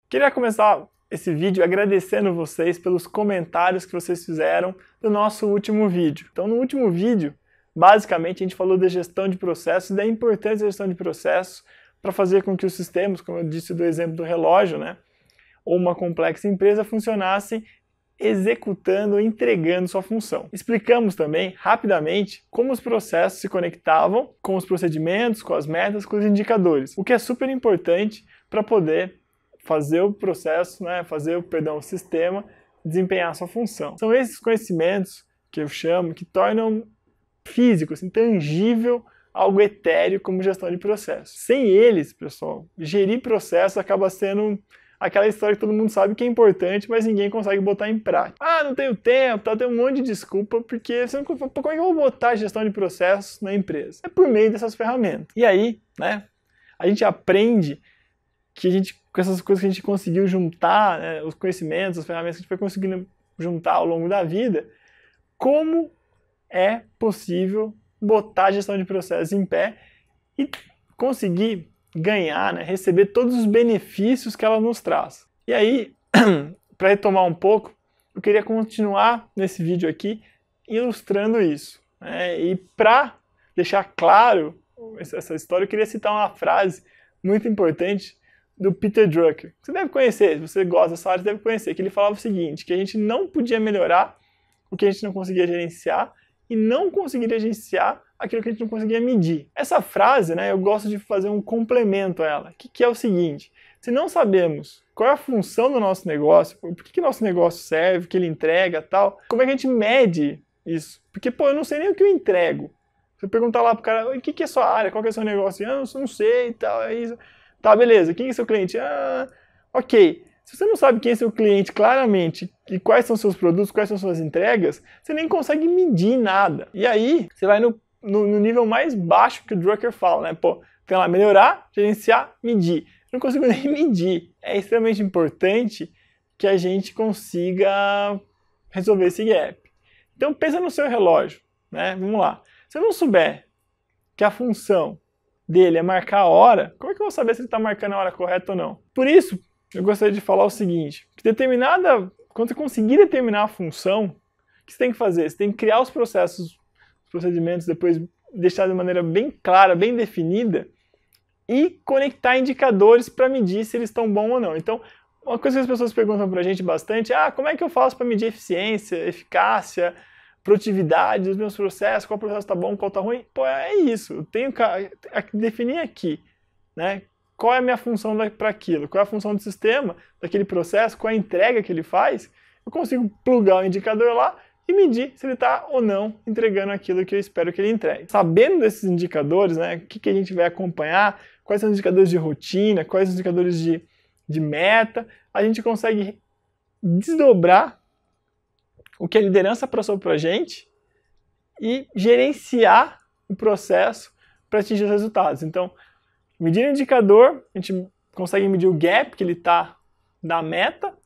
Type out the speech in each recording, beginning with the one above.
Queria começar esse vídeo agradecendo vocês pelos comentários que vocês fizeram no nosso último vídeo. Então, no último vídeo, basicamente, a gente falou da gestão de processos e da importância da gestão de processos para fazer com que os sistemas, como eu disse do exemplo do relógio, ou uma complexa empresa, funcionassem executando, entregando sua função. Explicamos também, rapidamente, como os processos se conectavam com os procedimentos, com as metas, com os indicadores, o que é super importante para poder fazer o processo, o sistema desempenhar sua função. São esses conhecimentos que eu chamo, que tornam físico, intangível, algo etéreo como gestão de processos. Sem eles, pessoal, gerir processos acaba sendo aquela história que todo mundo sabe que é importante, mas ninguém consegue botar em prática. Ah, não tenho tempo, tem um monte de desculpa, porque como é que eu vou botar gestão de processos na empresa? É por meio dessas ferramentas. E aí, a gente aprende que com essas coisas que a gente conseguiu juntar, os conhecimentos, as ferramentas que a gente foi conseguindo juntar ao longo da vida, como é possível botar a gestão de processos em pé e conseguir ganhar, receber todos os benefícios que ela nos traz. E aí, para retomar um pouco, eu queria continuar nesse vídeo aqui ilustrando isso. E para deixar claro essa história, eu queria citar uma frase muito importante do Peter Drucker. Você deve conhecer, se você gosta dessa área, você deve conhecer, que ele falava o seguinte, que a gente não podia melhorar o que a gente não conseguia gerenciar e não conseguiria gerenciar aquilo que a gente não conseguia medir. Essa frase, eu gosto de fazer um complemento a ela, que é o seguinte: se não sabemos qual é a função do nosso negócio, por que nosso negócio serve, o que ele entrega, tal, como é que a gente mede isso? Porque, eu não sei nem o que eu entrego. Você perguntar lá pro cara, o que é a sua área, qual que é o seu negócio? Eu não sei, tal, é isso. Tá, beleza, quem é seu cliente? Ok. Se você não sabe quem é seu cliente claramente e quais são seus produtos, quais são suas entregas, você nem consegue medir nada. E aí, você vai no nível mais baixo que o Drucker fala, tem lá, melhorar, gerenciar, medir. Não consigo nem medir. É extremamente importante que a gente consiga resolver esse gap. Então, pensa no seu relógio, Vamos lá. Se eu não souber que a função dele é marcar a hora, como é que eu vou saber se ele está marcando a hora correta ou não? Por isso, eu gostaria de falar o seguinte, que quando você conseguir determinar a função, o que você tem que fazer? Você tem que criar os processos, os procedimentos, depois deixar de maneira bem clara, bem definida, e conectar indicadores para medir se eles estão bons ou não. Então, uma coisa que as pessoas perguntam para a gente bastante, como é que eu faço para medir eficiência, eficácia, produtividade dos meus processos, qual processo está bom, qual está ruim? É isso, eu tenho que definir aqui, qual é a minha função para aquilo, qual é a função do sistema, daquele processo, qual é a entrega que ele faz, eu consigo plugar o indicador lá e medir se ele está ou não entregando aquilo que eu espero que ele entregue. Sabendo desses indicadores, o que a gente vai acompanhar, quais são os indicadores de rotina, quais os indicadores de meta, a gente consegue desdobrar o que a liderança passou para a gente e gerenciar o processo para atingir os resultados. Então, medir o indicador, a gente consegue medir o gap que ele está da meta,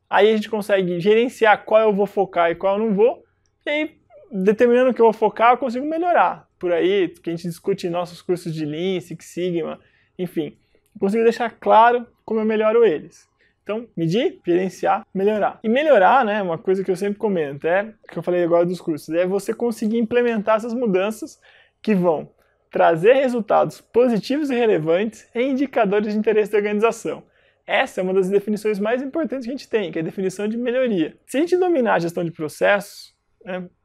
aí a gente consegue gerenciar qual eu vou focar e qual eu não vou, e aí, determinando o que eu vou focar, eu consigo melhorar. Por aí, que a gente discute em nossos cursos de Lean, Six Sigma, enfim, eu consigo deixar claro como eu melhoro eles. Então, medir, gerenciar, melhorar. E melhorar, uma coisa que eu sempre comento, que eu falei agora dos cursos, é você conseguir implementar essas mudanças que vão trazer resultados positivos e relevantes em indicadores de interesse da organização. Essa é uma das definições mais importantes que a gente tem, que é a definição de melhoria. Se a gente dominar a gestão de processos,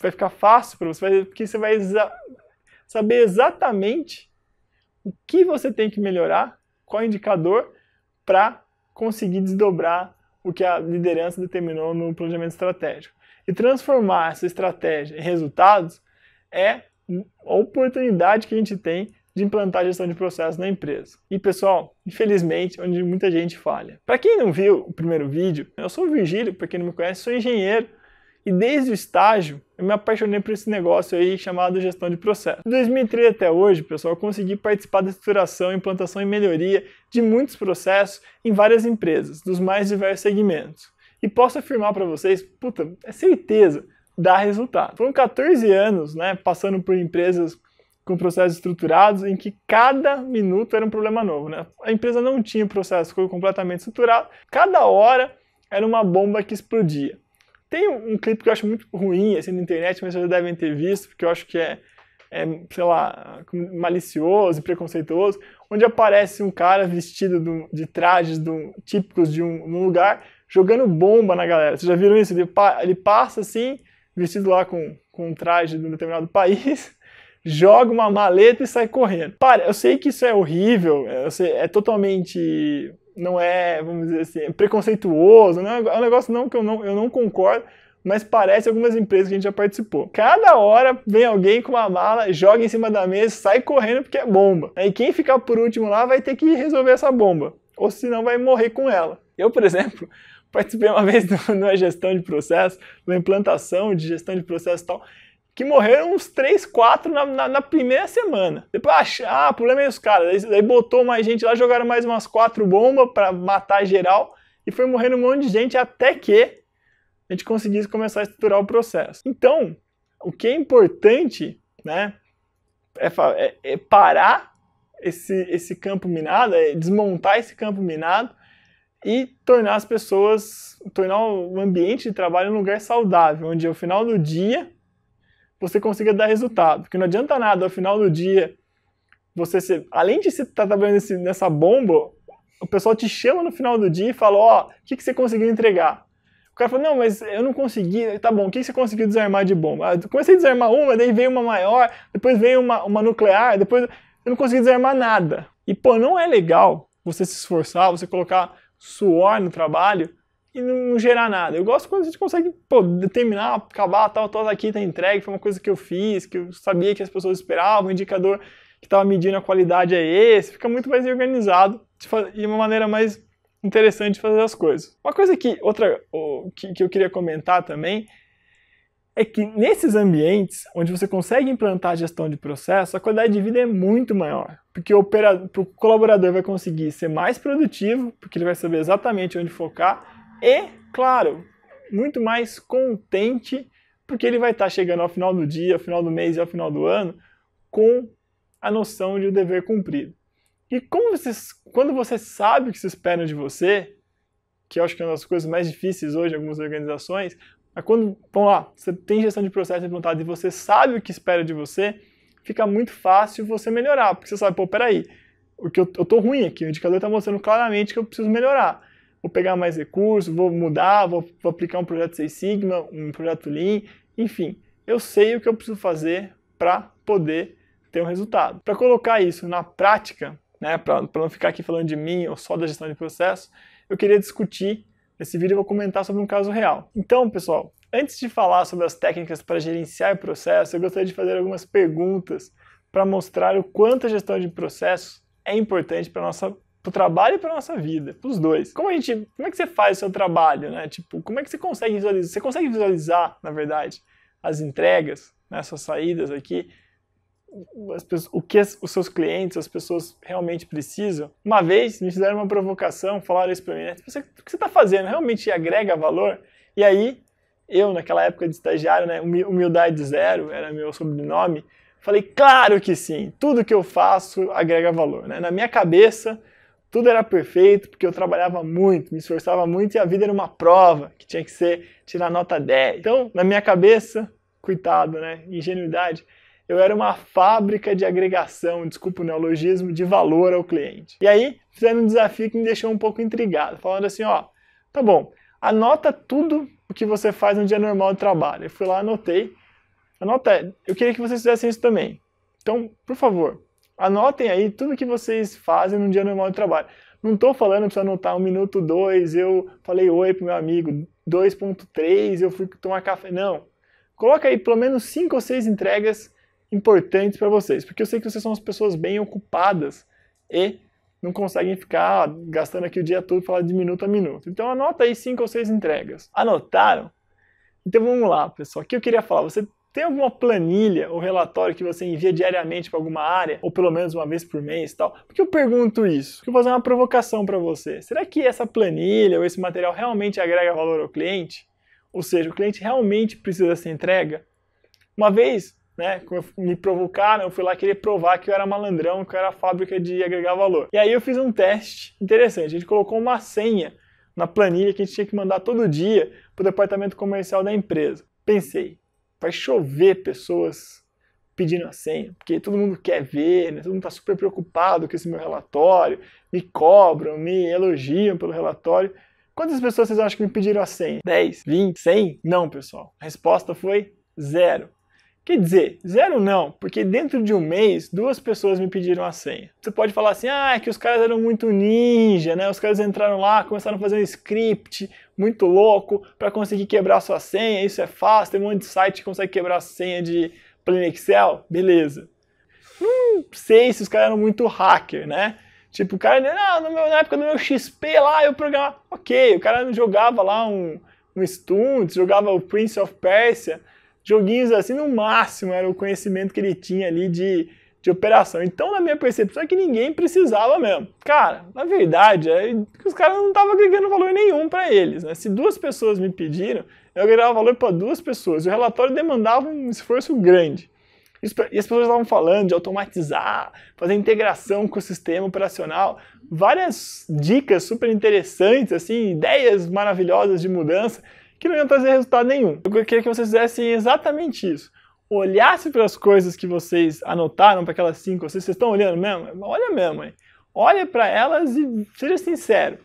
vai ficar fácil para você, porque você vai saber exatamente o que você tem que melhorar, qual indicador, para conseguir desdobrar o que a liderança determinou no planejamento estratégico. E transformar essa estratégia em resultados é a oportunidade que a gente tem de implantar a gestão de processos na empresa. E pessoal, infelizmente, onde muita gente falha. Para quem não viu o primeiro vídeo, eu sou o Virgílio, para quem não me conhece, sou engenheiro. E desde o estágio, eu me apaixonei por esse negócio aí chamado gestão de processos. De 2013 até hoje, pessoal, eu consegui participar da estruturação, implantação e melhoria de muitos processos em várias empresas, dos mais diversos segmentos. E posso afirmar para vocês, é certeza, dá resultado. Foram 14 anos, passando por empresas com processos estruturados em que cada minuto era um problema novo, né? A empresa não tinha o processo completamente estruturado, cada hora era uma bomba que explodia. Tem um clipe que eu acho muito ruim assim, na internet, mas vocês devem ter visto, porque eu acho que sei lá, malicioso e preconceituoso, onde aparece um cara vestido de trajes típicos de um lugar, jogando bomba na galera. Vocês já viram isso? Ele passa assim, vestido lá com um traje de um determinado país, joga uma maleta e sai correndo. Eu sei que isso é horrível, é totalmente, não é, vamos dizer assim, preconceituoso, não é um negócio que eu não concordo, mas parece algumas empresas que a gente já participou. Cada hora vem alguém com uma mala, joga em cima da mesa, sai correndo porque é bomba. E quem ficar por último lá vai ter que resolver essa bomba, ou senão vai morrer com ela. Eu, por exemplo, participei uma vez de uma gestão de processo, uma implantação de gestão de processo e tal, que morreram uns 3, 4 na primeira semana. Depois, o problema é os caras. Daí botou mais gente lá, jogaram mais umas 4 bombas para matar geral, e foi morrendo um monte de gente até que a gente conseguisse começar a estruturar o processo. Então, o que é importante, né, é parar esse campo minado, é desmontar esse campo minado e tornar o ambiente de trabalho um lugar saudável, onde ao final do dia você consiga dar resultado. Porque não adianta nada ao final do dia, além de você estar trabalhando nessa bomba, o pessoal te chama no final do dia e fala, o que você conseguiu entregar? O cara falou, não, mas eu não consegui. Tá bom, o que você conseguiu desarmar de bomba? Eu comecei a desarmar uma, daí veio uma maior, depois veio uma nuclear, depois eu não consegui desarmar nada. E, não é legal você se esforçar, você colocar suor no trabalho e não gerar nada. Eu gosto quando a gente consegue, determinar, acabar, tal, aqui tá entregue, foi uma coisa que eu fiz, que eu sabia que as pessoas esperavam, o indicador que estava medindo a qualidade é esse, fica muito mais organizado e uma maneira mais interessante de fazer as coisas. Uma coisa que eu queria comentar também é que nesses ambientes onde você consegue implantar a gestão de processo, a qualidade de vida é muito maior, porque o colaborador vai conseguir ser mais produtivo, porque ele vai saber exatamente onde focar e, claro, muito mais contente, porque ele vai estar chegando ao final do dia, ao final do mês e ao final do ano com a noção de o dever cumprido. E quando você sabe o que se espera de você, que eu acho que é uma das coisas mais difíceis hoje em algumas organizações, é quando, vamos lá, você tem gestão de processo implantado e você sabe o que espera de você, fica muito fácil você melhorar, porque você sabe, peraí, eu tô ruim aqui, o indicador está mostrando claramente que eu preciso melhorar. Vou pegar mais recursos, vou mudar, vou aplicar um projeto Six Sigma, um projeto Lean, enfim, eu sei o que eu preciso fazer para poder ter um resultado. Para colocar isso na prática, né, para não ficar aqui falando de mim ou só da gestão de processo, eu queria discutir, nesse vídeo eu vou comentar sobre um caso real. Então, pessoal, antes de falar sobre as técnicas para gerenciar o processo, eu gostaria de fazer algumas perguntas para mostrar o quanto a gestão de processo é importante para o trabalho e para a nossa vida, para os dois. Como é que você faz o seu trabalho, né? Como é que você consegue visualizar? Você consegue visualizar, na verdade, as entregas, né, suas saídas aqui, o que os seus clientes, as pessoas realmente precisam? Uma vez me fizeram uma provocação, falaram isso para mim, né? O que você está fazendo realmente agrega valor? E aí, eu naquela época de estagiário, né, humildade zero, era meu sobrenome, falei, claro que sim, tudo que eu faço agrega valor, né? Na minha cabeça, tudo era perfeito, porque eu trabalhava muito, me esforçava muito e a vida era uma prova, que tinha que tirar nota 10. Então, na minha cabeça, coitado, né, ingenuidade, eu era uma fábrica de agregação, desculpa o neologismo, de valor ao cliente. E aí, fizeram um desafio que me deixou um pouco intrigado, falando assim, tá bom, anota tudo o que você faz no dia normal de trabalho. Eu fui lá, anotei. Eu queria que vocês fizessem isso também. Então, por favor, anotem aí tudo que vocês fazem no dia normal de trabalho. Não estou falando para você anotar 1 minuto 2, eu falei oi pro meu amigo, 2.3, eu fui tomar café. Não. Coloca aí pelo menos 5 ou 6 entregas importantes para vocês, porque eu sei que vocês são as pessoas bem ocupadas e não conseguem ficar gastando aqui o dia todo falando de minuto a minuto. Então anota aí 5 ou 6 entregas. Anotaram? Então vamos lá, pessoal. O que eu queria falar? Você tem alguma planilha ou relatório que você envia diariamente para alguma área, ou pelo menos uma vez por mês e tal? Por que eu pergunto isso? Porque eu vou fazer uma provocação para você. Será que essa planilha ou esse material realmente agrega valor ao cliente? Ou seja, o cliente realmente precisa dessa entrega? Uma vez, né? Me provocaram, eu fui lá querer provar que eu era malandrão, que eu era a fábrica de agregar valor. E aí eu fiz um teste interessante, a gente colocou uma senha na planilha que a gente tinha que mandar todo dia para o departamento comercial da empresa. Pensei, vai chover pessoas pedindo a senha, porque todo mundo quer ver, né? Todo mundo está super preocupado com esse meu relatório, me cobram, me elogiam pelo relatório. Quantas pessoas vocês acham que me pediram a senha? 10, 20, 100? Não, pessoal. A resposta foi 0. Quer dizer, 0 não, porque dentro de um mês, 2 pessoas me pediram a senha. Você pode falar assim, é que os caras eram muito ninja, né? Os caras entraram lá, começaram a fazer um script muito louco para conseguir quebrar sua senha, isso é fácil, tem um monte de site que consegue quebrar a senha de planilha Excel, beleza. Não sei se os caras eram muito hacker, né? Tipo, o cara, na época do meu XP lá, eu programava. Ok, o cara jogava lá um Stunts, jogava o Prince of Persia, joguinhos assim, no máximo era o conhecimento que ele tinha ali de operação. Então, na minha percepção, é que ninguém precisava mesmo. Cara, na verdade, os caras não estavam agregando valor nenhum para eles, né? Se 2 pessoas me pediram, eu agregava valor para 2 pessoas. O relatório demandava um esforço grande. E as pessoas estavam falando de automatizar, fazer integração com o sistema operacional, várias dicas super interessantes, assim, ideias maravilhosas de mudança que não iam trazer resultado nenhum. Eu queria que vocês fizessem exatamente isso. Olhassem para as coisas que vocês anotaram, para aquelas 5, vocês estão olhando mesmo? Olha mesmo, hein? Olha para elas e seja sincero.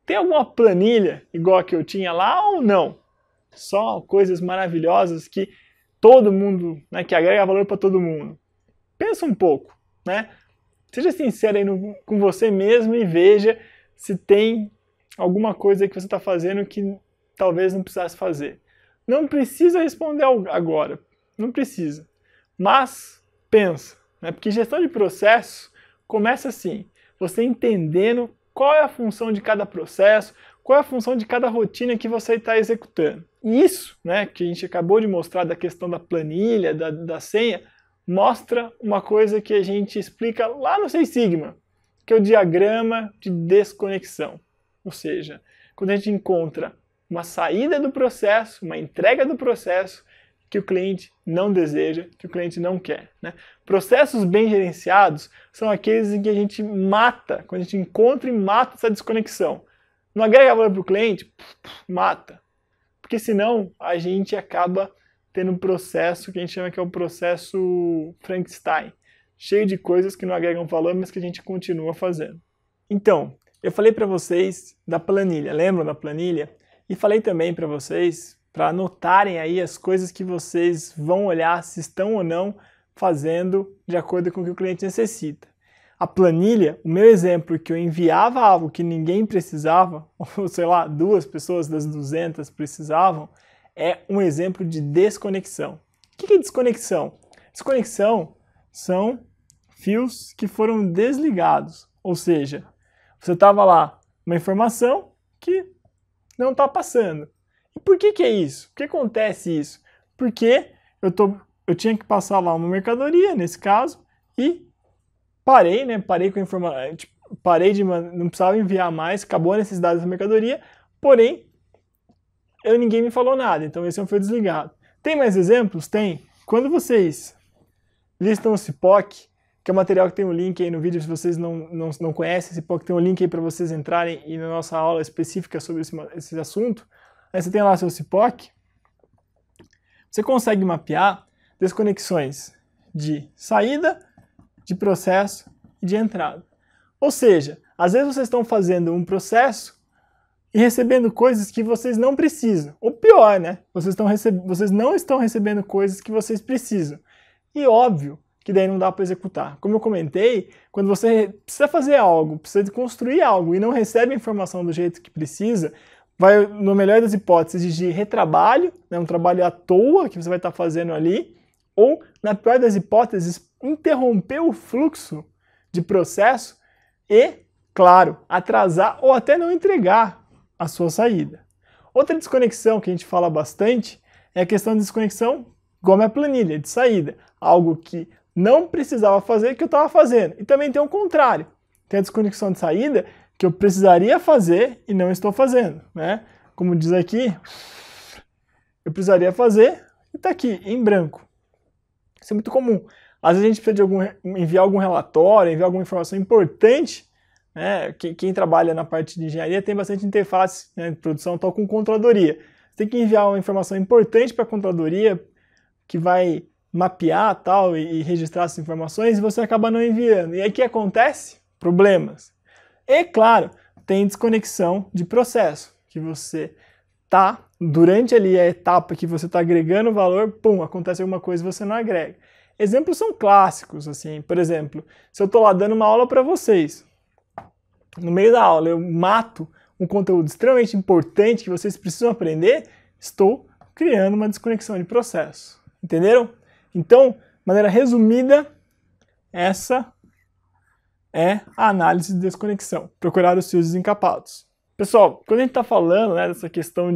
Tem alguma planilha igual a que eu tinha lá ou não? Só coisas maravilhosas que todo mundo, né, que agrega valor para todo mundo. Pensa um pouco, né? Seja sincero aí com você mesmo e veja se tem alguma coisa que você está fazendo que talvez não precisasse fazer. Não precisa responder agora, não precisa. Mas pensa, né? Porque gestão de processo começa assim, você entendendo qual é a função de cada processo, qual é a função de cada rotina que você está executando. E isso, né, que a gente acabou de mostrar da questão da planilha, da senha, mostra uma coisa que a gente explica lá no Six Sigma, que é o diagrama de desconexão. Ou seja, quando a gente encontra uma saída do processo, uma entrega do processo que o cliente não deseja, que o cliente não quer, né? Processos bem gerenciados são aqueles em que a gente mata, quando a gente encontra e mata essa desconexão. Não agrega valor para o cliente, mata. Porque senão a gente acaba tendo um processo que a gente chama que é o processo Frankenstein, cheio de coisas que não agregam valor, mas que a gente continua fazendo. Então, eu falei para vocês da planilha, lembram da planilha? E falei também para vocês, para anotarem aí as coisas que vocês vão olhar se estão ou não fazendo de acordo com o que o cliente necessita. A planilha, o meu exemplo que eu enviava algo que ninguém precisava, ou sei lá, 2 pessoas das 200 precisavam, é um exemplo de desconexão. O que é desconexão? Desconexão são fios que foram desligados, ou seja, você estava lá uma informação que não está passando. E por que é isso? Por que acontece isso? Porque eu tinha que passar lá uma mercadoria, nesse caso, e parei, né? Parei com a informação, não precisava enviar mais, acabou a necessidade dessa mercadoria, porém, ninguém me falou nada, então esse é um fio desligado. Tem mais exemplos? Tem. Quando vocês listam o CIPOC, que é um material que tem um link aí no vídeo, se vocês não conhecem, esse CIPOC tem um link aí para vocês entrarem e na nossa aula específica sobre esse assunto, aí você tem lá seu CIPOC, você consegue mapear desconexões de saída, de processo e de entrada. Ou seja, às vezes vocês estão fazendo um processo e recebendo coisas que vocês não precisam. Ou pior, né? Vocês não estão recebendo coisas que vocês precisam. E óbvio que daí não dá para executar. Como eu comentei, quando você precisa fazer algo, precisa construir algo e não recebe a informação do jeito que precisa, vai, no melhor das hipóteses, exigir retrabalho, né? Um trabalho à toa que você vai estar fazendo ali, ou, na pior das hipóteses, interromper o fluxo de processo e, claro, atrasar ou até não entregar a sua saída. Outra desconexão que a gente fala bastante é a questão de desconexão igual a minha planilha, de saída. Algo que não precisava fazer que eu estava fazendo. E também tem o contrário. Tem a desconexão de saída que eu precisaria fazer e não estou fazendo, né? Como diz aqui, eu precisaria fazer e está aqui, em branco. Isso é muito comum. Às vezes a gente precisa de enviar algum relatório, enviar alguma informação importante, né? Quem trabalha na parte de engenharia tem bastante interface, né, de produção tal com controladoria. Você tem que enviar uma informação importante para a controladoria que vai mapear tal e registrar essas informações e você acaba não enviando. E aí o que acontece? Problemas. E claro, tem desconexão de processo, que você tá, durante ali a etapa que você está agregando valor, pum, acontece alguma coisa e você não agrega. Exemplos são clássicos, assim, por exemplo, se eu estou lá dando uma aula para vocês, no meio da aula eu mato um conteúdo extremamente importante que vocês precisam aprender, estou criando uma desconexão de processo. Entenderam? Então, de maneira resumida, essa é a análise de desconexão. Procurar os fios desencapados. Pessoal, quando a gente está falando, né, dessa questão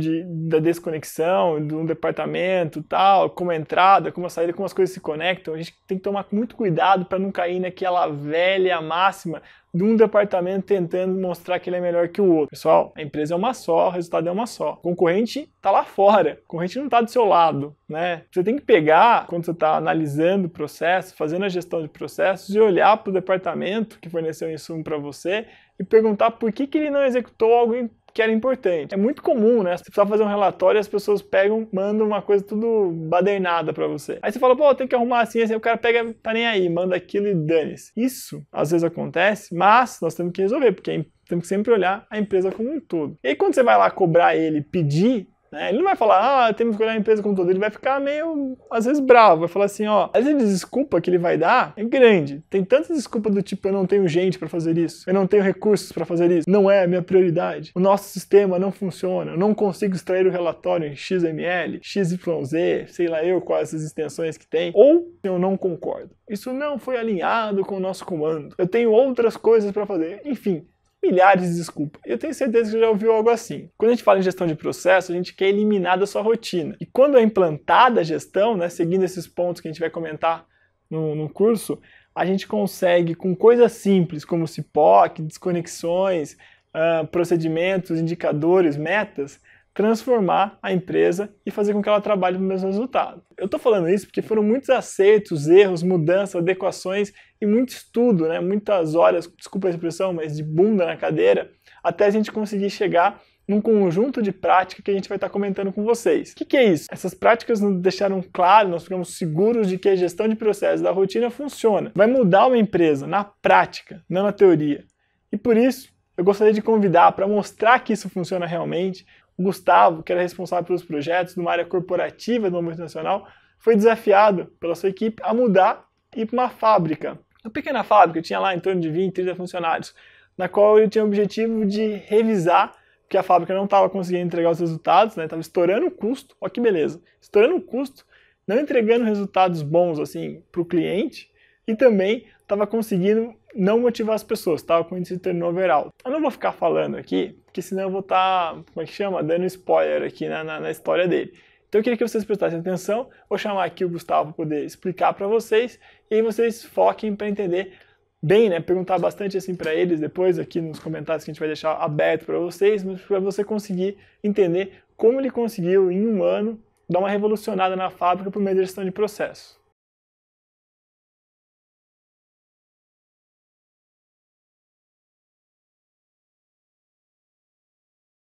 da desconexão, de um departamento tal, como a entrada, como a saída, como as coisas se conectam, a gente tem que tomar muito cuidado para não cair naquela velha máxima de um departamento tentando mostrar que ele é melhor que o outro. Pessoal, a empresa é uma só, o resultado é uma só. O concorrente está lá fora, o concorrente não está do seu lado, né? Você tem que pegar, quando você está analisando o processo, fazendo a gestão de processos, e olhar para o departamento que forneceu o insumo para você e perguntar por que ele não executou algo que era importante. É muito comum, né? Você precisa fazer um relatório e as pessoas pegam, mandam uma coisa tudo badernada pra você. Aí você fala, pô, tem que arrumar assim, o cara pega, tá nem aí, manda aquilo e dane-se. Isso, às vezes acontece, mas nós temos que resolver, porque temos que sempre olhar a empresa como um todo. E aí quando você vai lá cobrar ele, pedir, né, ele não vai falar, temos que olhar a empresa como um todo, ele vai ficar meio, às vezes, bravo, vai falar assim, ó, às vezes a desculpa que ele vai dar é grande. Tem tanta desculpa do tipo, eu não tenho gente para fazer isso, eu não tenho recursos para fazer isso, não é a minha prioridade, o nosso sistema não funciona, eu não consigo extrair o relatório em XML, XYZ, sei lá eu quais essas extensões que tem, ou eu não concordo. Isso não foi alinhado com o nosso comando, eu tenho outras coisas para fazer, enfim. Milhares de desculpas. Eu tenho certeza que você já ouviu algo assim. Quando a gente fala em gestão de processo, a gente quer eliminar da sua rotina. E quando é implantada a gestão, né, seguindo esses pontos que a gente vai comentar no curso, a gente consegue, com coisas simples como CIPOC, desconexões, procedimentos, indicadores, metas, transformar a empresa e fazer com que ela trabalhe para o mesmo resultado. Eu estou falando isso porque foram muitos acertos, erros, mudanças, adequações e muito estudo, né? Muitas horas, desculpa a expressão, mas de bunda na cadeira, até a gente conseguir chegar num conjunto de práticas que a gente vai estar comentando com vocês. O que é isso? Essas práticas nos deixaram claro, nós ficamos seguros de que a gestão de processos da rotina funciona. Vai mudar uma empresa na prática, não na teoria. E por isso, eu gostaria de convidar para mostrar que isso funciona realmente. O Gustavo, que era responsável pelos projetos de uma área corporativa do Movimento Nacional, foi desafiado pela sua equipe a mudar e ir para uma fábrica. Uma pequena fábrica, tinha lá em torno de 20, 30 funcionários, na qual ele tinha o objetivo de revisar, porque a fábrica não estava conseguindo entregar os resultados, estava estourando o custo, olha que beleza, estourando o custo, não entregando resultados bons assim para o cliente, e também estava conseguindo não motivar as pessoas, estava com índice de turnover alto. Eu não vou ficar falando aqui, porque senão eu vou estar, como é que chama? Dando spoiler aqui na história dele. Então eu queria que vocês prestassem atenção, vou chamar aqui o Gustavo para poder explicar para vocês, e aí vocês foquem para entender bem, né? Perguntar bastante assim para eles depois aqui nos comentários que a gente vai deixar aberto para vocês, mas para você conseguir entender como ele conseguiu em um ano dar uma revolucionada na fábrica por meio da gestão de processo.